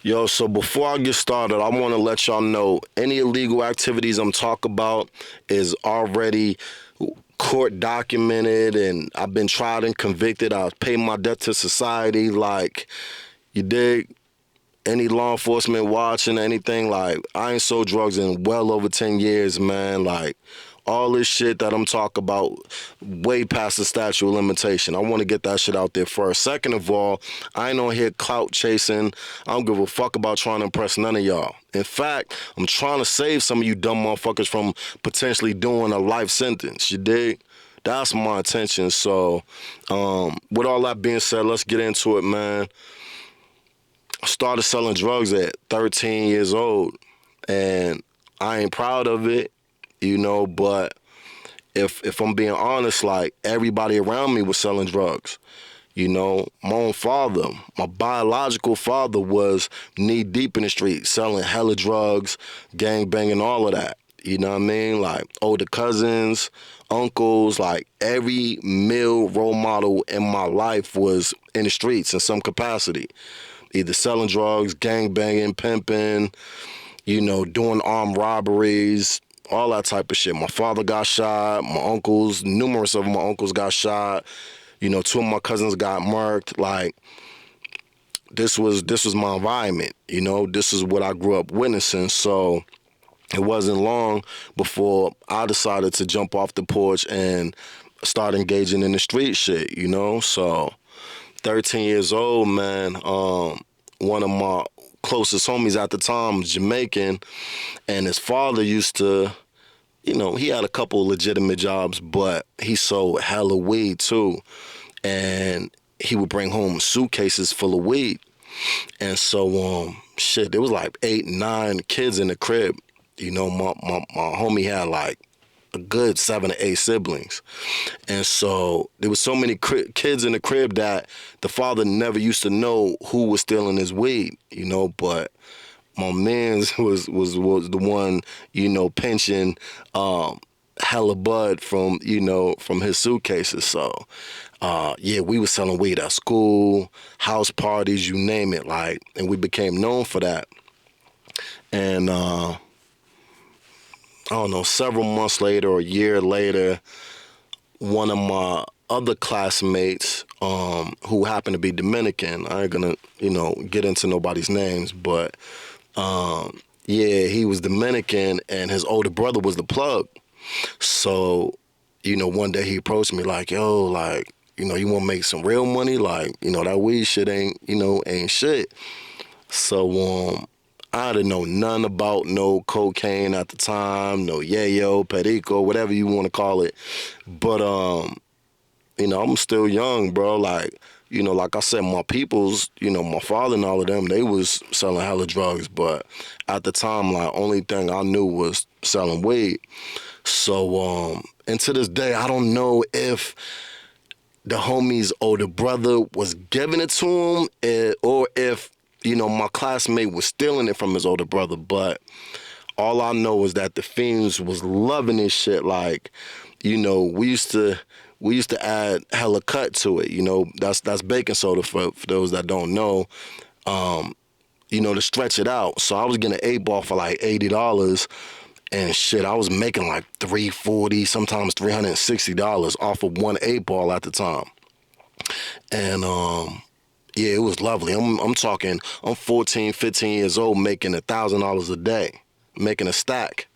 Yo, so before I get started, I want to let y'all know any illegal activities I'm talking about is already court documented, and I've been tried and convicted. I've paid my debt to society. Like, you dig? Any law enforcement watching anything, like, I ain't sold drugs in well over 10 years, man. Like, all this shit that I'm talking about way past the statute of limitation. I want to get that shit out there first. Second of all, I ain't on here clout chasing. I don't give a fuck about trying to impress none of y'all. In fact, I'm trying to save some of you dumb motherfuckers from potentially doing a life sentence. You dig? That's my intention. So, with all that being said, let's get into it, man. I started selling drugs at 13 years old, and I ain't proud of it, but if I'm being honest, like, everybody around me was selling drugs. My own father, my biological father, was knee deep in the street selling hella drugs, gang banging, all of that. You know what I mean? Like, older cousins, uncles, like, every male role model in my life was in the streets in some capacity. Either selling drugs, gang banging, pimping, doing armed robberies, all that type of shit. My father got shot. My uncles, numerous of my uncles got shot. Two of my cousins got murked. Like, this was my environment. This is what I grew up witnessing. So it wasn't long before I decided to jump off the porch and start engaging in the street shit. So 13 years old, man. One of my closest homies at the time was Jamaican, and his father used to, he had a couple legitimate jobs, but he sold hella weed too. And he would bring home suitcases full of weed. And so, there was like 8, 9 kids in the crib. My homie had like a good 7 or 8 siblings. And so there was so many kids in the crib that the father never used to know who was stealing his weed, but my man's was the one, pinching hella bud from his suitcases. So we was selling weed at school, house parties, you name it, like, and we became known for that. And I don't know, several months later or a year later, one of my other classmates, who happened to be Dominican, I ain't gonna, get into nobody's names, but he was Dominican, and his older brother was the plug. So, one day he approached me like, yo, like, you wanna make some real money? Like, that weed shit ain't shit. So, I didn't know nothing about no cocaine at the time, no yayo, perico, whatever you want to call it. But, I'm still young, bro. Like, like I said, my peoples, my father and all of them, they was selling hella drugs. But at the time, like, only thing I knew was selling weed. So, and to this day, I don't know if the homie's older brother was giving it to him, or if, my classmate was stealing it from his older brother. But all I know is that the fiends was loving this shit. Like, we used to add hella cut to it. That's baking soda for those that don't know. To stretch it out. So I was getting an 8-ball for like $80, and shit, I was making like $340, sometimes $360 off of one 8-ball at the time. And it was lovely. I'm talking, I'm 14, 15 years old, making $1,000 a day, making a stack,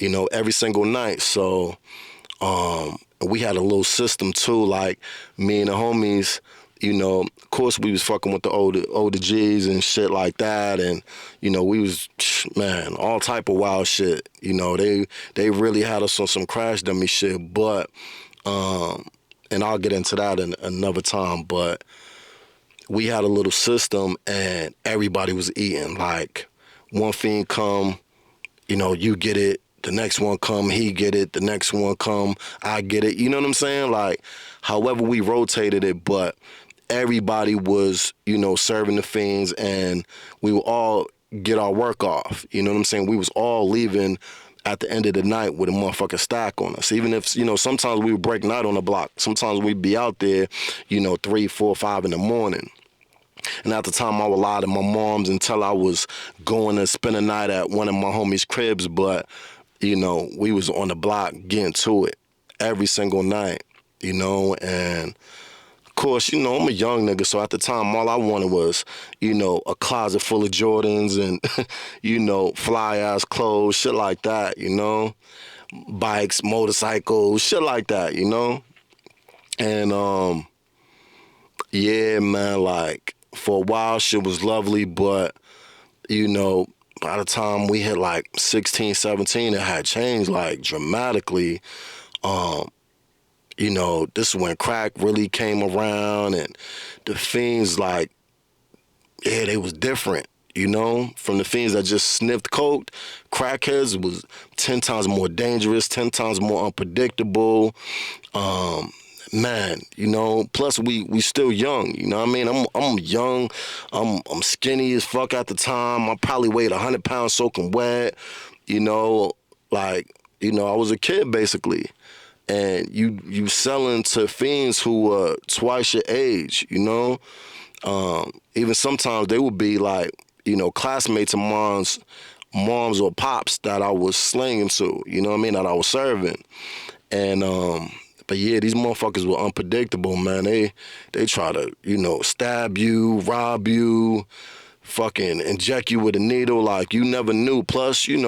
every single night. So we had a little system too, like, me and the homies, of course we was fucking with the older G's and shit like that, and we was, man, all type of wild shit. They really had us on some crash dummy shit, but and I'll get into that in another time. But we had a little system, and everybody was eating. Like, one fiend come, you get it. The next one come, he get it. The next one come, I get it. You know what I'm saying? Like, however we rotated it, but everybody was, serving the fiends, and we would all get our work off. You know what I'm saying? We was all leaving at the end of the night with a motherfucking stack on us. Even if, sometimes we would break night on the block. Sometimes we'd be out there, 3, 4, 5 in the morning. And at the time, I would lie to my moms until I was going to spend a night at one of my homies' cribs. But, we was on the block getting to it every single night, and of course, I'm a young nigga, so at the time, all I wanted was, a closet full of Jordans and, fly-ass clothes, shit like that, bikes, motorcycles, shit like that, And, yeah, man, like, for a while, shit was lovely, but, by the time we hit, like, 16, 17, it had changed, like, dramatically. Um, this is when crack really came around, and the fiends, like, yeah, they was different, from the fiends that just sniffed coke. Crackheads was 10 times more dangerous, 10 times more unpredictable. Um, Man, plus we still young, you know what I mean? I'm young, I'm skinny as fuck at the time. I probably weighed 100 pounds soaking wet, you know, like, I was a kid basically. And you selling to fiends who are twice your age, even sometimes they would be like, classmates of moms or pops that I was slinging to, you know what I mean, that I was serving. And but yeah, these motherfuckers were unpredictable, man. They try to, stab you, rob you, fucking inject you with a needle, like you never knew. Plus, you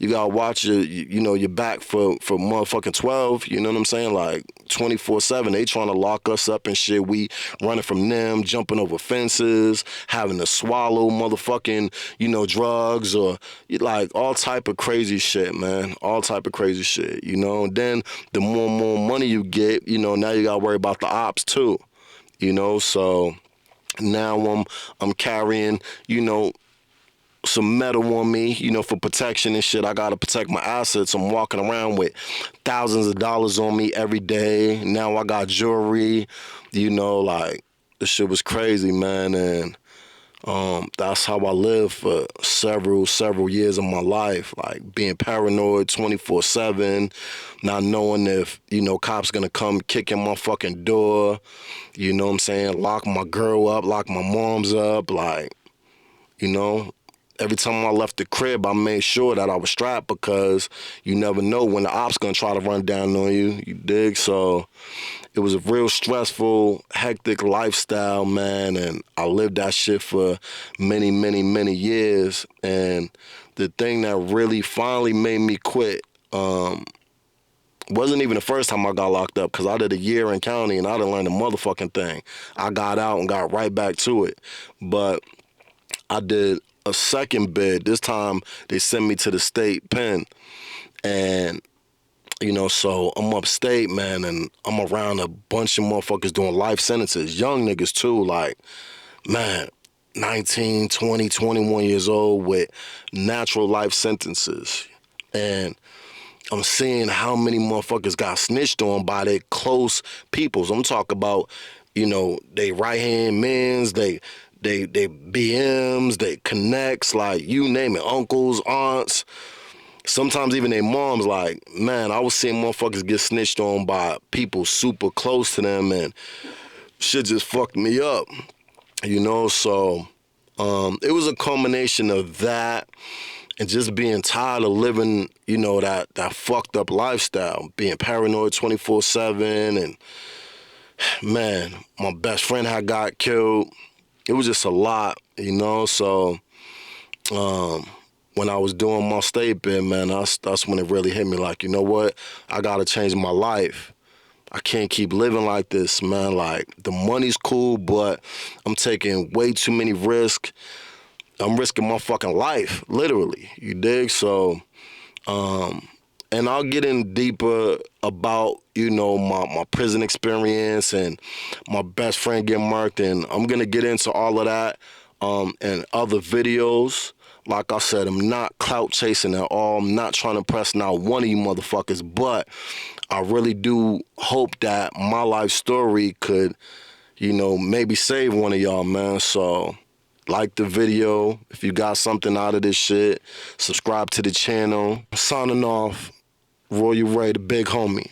gotta watch your back for motherfucking 12. You know what I'm saying? Like 24/7, they trying to lock us up and shit. We running from them, jumping over fences, having to swallow motherfucking drugs or like all type of crazy shit, man. All type of crazy shit. And then the more and more money you get, now you gotta worry about the ops too. So. Now I'm carrying, some metal on me, for protection and shit. I gotta protect my assets. I'm walking around with thousands of dollars on me every day. Now I got jewelry, like this shit was crazy, man. And that's how I lived for several years of my life, like being paranoid 24/7, not knowing if, cops gonna come kick in my fucking door, you know what I'm saying, lock my girl up, lock my moms up, like, you know. Every time I left the crib, I made sure that I was strapped because you never know when the ops gonna try to run down on you, you dig? So it was a real stressful, hectic lifestyle, man, and I lived that shit for many, many, many years. And the thing that really finally made me quit wasn't even the first time I got locked up, because I did a year in county and I didn't learn a motherfucking thing. I got out and got right back to it. But I did a second bid. This time they sent me to the state pen. And so I'm upstate, man, and I'm around a bunch of motherfuckers doing life sentences. Young niggas, too, like, man, 19, 20, 21 years old with natural life sentences. And I'm seeing how many motherfuckers got snitched on by their close peoples. I'm talking about, they right-hand mens, they BMs, they connects, like, you name it, uncles, aunts, sometimes even their moms. Like, man, I was seeing motherfuckers get snitched on by people super close to them, and shit just fucked me up, So it was a combination of that and just being tired of living, that fucked up lifestyle, being paranoid 24/7, and man, my best friend had got killed. It was just a lot, So when I was doing my state bid, man, that's when it really hit me. Like, you know what? I gotta change my life. I can't keep living like this, man. Like, the money's cool, but I'm taking way too many risks. I'm risking my fucking life, literally. You dig? So, and I'll get in deeper about, my prison experience and my best friend getting marked, and I'm gonna get into all of that in other videos. Like I said, I'm not clout chasing at all. I'm not trying to press not one of you motherfuckers, but I really do hope that my life story could, maybe save one of y'all, man. So like the video if you got something out of this shit. Subscribe to the channel. Signing off, Royal Ray, the big homie.